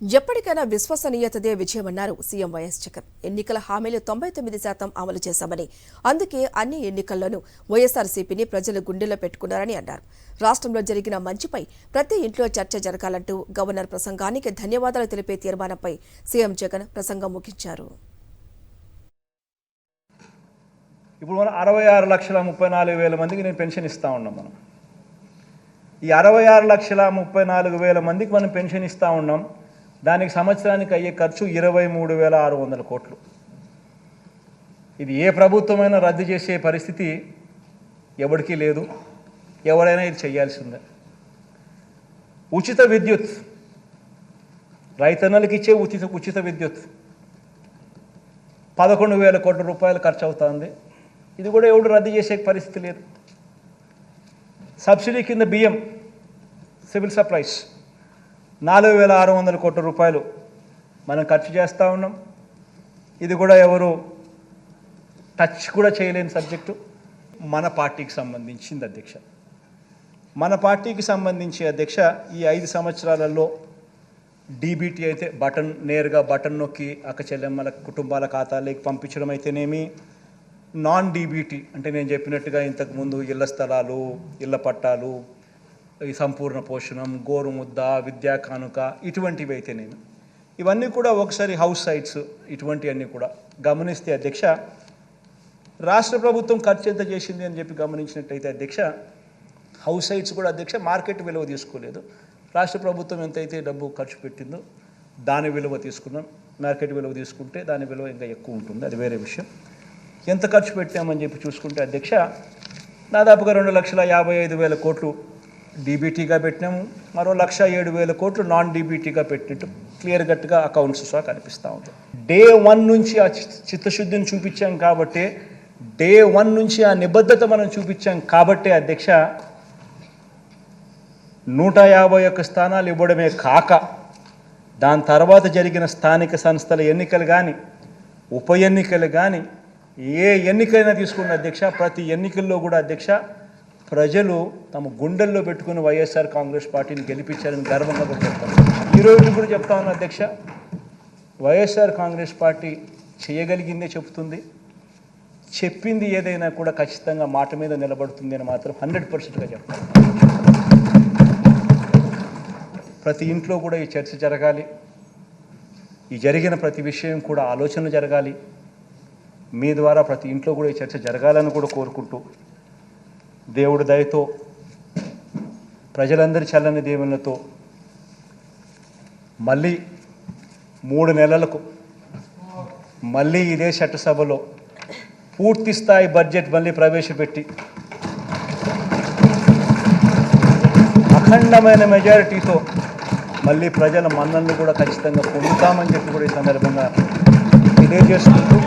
ఎప్పటికైనా విశ్వసనీయతదే విజయమన్నారు CM YS Jagan. ఎన్నికల హామీలు 99% అమలు చేశామని, అందుకే అన్ని ఎన్నికల్లోనూ వైఎస్ఆర్సీపీని ప్రజలు గుండెల్లో పెట్టుకున్నారని అన్నారు. రాష్ట్రంలో జరిగిన మంచిపై ప్రతి ఇంట్లో చర్చ జరగాలంటూ గవర్నర్ ప్రసంగానికి ధన్యవాదాలు తెలిపే తీర్మానంపై సీఎం జగన్ ప్రసంగం ముగించారు. ఇప్పుడు మనం 66,34,000 మందికి నేను పెన్షన్ ఇస్తా ఉన్నాం. మనం ఈ 66,34,000 మందికి మనం పెన్షన్ ఇస్తా ఉన్నాం. దానికి సంవత్సరానికి అయ్యే ఖర్చు 23,600 కోట్లు. ఇది ఏ ప్రభుత్వమైనా రద్దు చేసే పరిస్థితి ఎవరికీ లేదు. ఎవరైనా ఇది చేయాల్సిందే. ఉచిత విద్యుత్, రైతన్నలకు ఇచ్చే ఉచిత విద్యుత్ 11,000 కోట్ల రూపాయలు ఖర్చు అవుతుంది. ఇది కూడా ఎవడు రద్దు చేసే పరిస్థితి లేదు. సబ్సిడీ కింద బియ్యం, సివిల్ సప్లైస్ 4,600 కోట్ల రూపాయలు మనం ఖర్చు చేస్తూ ఉన్నాం. ఇది కూడా ఎవరు టచ్ కూడా చేయలేని సబ్జెక్టు. మన పార్టీకి సంబంధించింది అధ్యక్ష. మన పార్టీకి సంబంధించి అధ్యక్ష ఈ 5 సంవత్సరాలలో డీబీటీ అయితే నేరుగా బటన్ నొక్కి అక్క చెల్లెమ్మల కుటుంబాల ఖాతాలోకి పంపించడం అయితేనేమి, నాన్ డీబీటీ అంటే నేను చెప్పినట్టుగా ఇంతకుముందు ఇళ్ల స్థలాలు, ఇళ్ల పట్టాలు, ఈ సంపూర్ణ పోషణం, గోరుముద్ద, విద్యా కానుక ఇటువంటివి అయితేనేమి, ఇవన్నీ కూడా ఒకసారి హౌస్ సైట్స్ ఇటువంటివన్నీ కూడా గమనిస్తే అధ్యక్ష, రాష్ట్ర ప్రభుత్వం ఖర్చు ఎంత చేసింది అని చెప్పి గమనించినట్టయితే అధ్యక్ష, హౌస్ సైట్స్ కూడా అధ్యక్ష మార్కెట్ విలువ తీసుకోలేదు. రాష్ట్ర ప్రభుత్వం ఎంతైతే డబ్బు ఖర్చు పెట్టిందో దాని విలువ తీసుకున్నాం. మార్కెట్ విలువ తీసుకుంటే దాని విలువ ఇంకా ఎక్కువ ఉంటుంది, అది వేరే విషయం. ఎంత ఖర్చు పెట్టామని చెప్పి చూసుకుంటే అధ్యక్ష, దాదాపుగా 2,55,000 కోట్లు డీబీటీగా పెట్టినాము. మరో 1,07,000 కోట్లు నాన్ డీబీటీగా పెట్టినట్టు క్లియర్ కట్గా అకౌంట్స్ సహా కనిపిస్తూ ఉంటాయి. డే 1 నుంచి ఆ చిత్తశుద్ధిని చూపించాం కాబట్టి, డే 1 నుంచి ఆ నిబద్ధత మనం చూపించాం కాబట్టి అధ్యక్ష, 151 స్థానాలు ఇవ్వడమే కాక దాని తర్వాత జరిగిన స్థానిక సంస్థల ఎన్నికలు కానీ, ఉప ఎన్నికలు కానీ, ఏ ఎన్నికైనా తీసుకున్న అధ్యక్ష, ప్రతి ఎన్నికల్లో కూడా అధ్యక్ష ప్రజలు తమ గుండెల్లో పెట్టుకుని వైఎస్ఆర్ కాంగ్రెస్ పార్టీని గెలిపించారని గర్వంగా కూడా చెప్తాను. ఈరోజు కూడా చెప్తా ఉన్నా అధ్యక్ష, వైఎస్ఆర్ కాంగ్రెస్ పార్టీ చేయగలిగిందే చెబుతుంది. చెప్పింది ఏదైనా కూడా ఖచ్చితంగా మాట మీద నిలబడుతుంది అని మాత్రం 100%గా చెప్తాను. ప్రతి ఇంట్లో కూడా ఈ చర్చ జరగాలి. ఈ జరిగిన ప్రతి విషయం కూడా ఆలోచనలు జరగాలి. మీ ద్వారా ప్రతి ఇంట్లో కూడా ఈ చర్చ జరగాలని కూడా కోరుకుంటూ, దేవుడి దయతో, ప్రజలందరి చల్లని దేవుళ్ళతో మళ్ళీ 3 నెలలకు మళ్ళీ ఇదే చట్టసభలో పూర్తి స్థాయి బడ్జెట్ మళ్ళీ ప్రవేశపెట్టి అఖండమైన మెజారిటీతో మళ్ళీ ప్రజల మన్ననలు కూడా ఖచ్చితంగా పొందుతామని చెప్పి కూడా ఈ సందర్భంగా తెలియజేసుకుంటూ